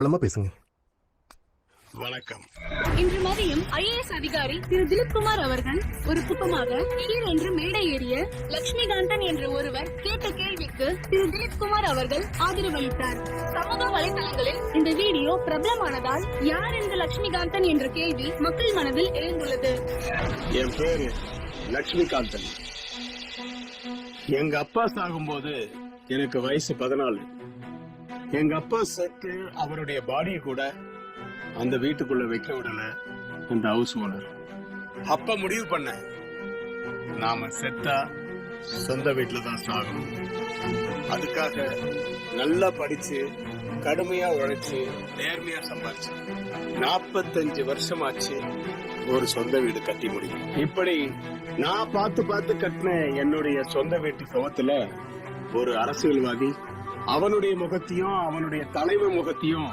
பலமா பேசுங்க. வணக்கம். இன்று மதியம் IAS அதிகாரி திரு திலீப்குமார் அவர்கள் ஒரு குப்பமாக திடீர் என்று மேடை ஏறிய லட்சுமிகாந்தன் என்ற ஒருவர் கேட்ட கேள்விக்கு திரு திலீப்குமார் அவர்கள் ஆதரவளித்தார். சமூக வலைதளங்களில் இந்த வீடியோ பிரபலமானதால் யார் இந்த லட்சுமிகாந்தன் என்ற கேள்வி மக்கள் மனதில் எழுந்துள்ளது. என் பேரு லட்சுமிகாந்தன். எங்க அப்பா சாகும்போது எனக்கு வயசு 14. எங்க அப்பா செத்து அவருடைய பாடியை கூட அந்த வீட்டுக்குள்ள வைக்க விடல அந்த ஹவுஸ் ஓனர். அப்ப முடிவு பண்ண, நாம செத்தா சொந்த வீட்டுல தான் சாகணும். அதுக்காக நல்லா படிச்சு கடுமையா உழைச்சு நேர்மையா சம்பாதிச்சு 45 வருஷமாச்சு ஒரு சொந்த வீடு கட்டி முடியும். இப்படி நான் பார்த்து கட்டின என்னுடைய சொந்த வீட்டு சுவத்துல ஒரு அரசியல்வாதி அவனுடைய முகத்தையும் அவனுடைய தலைமை முகத்தையும்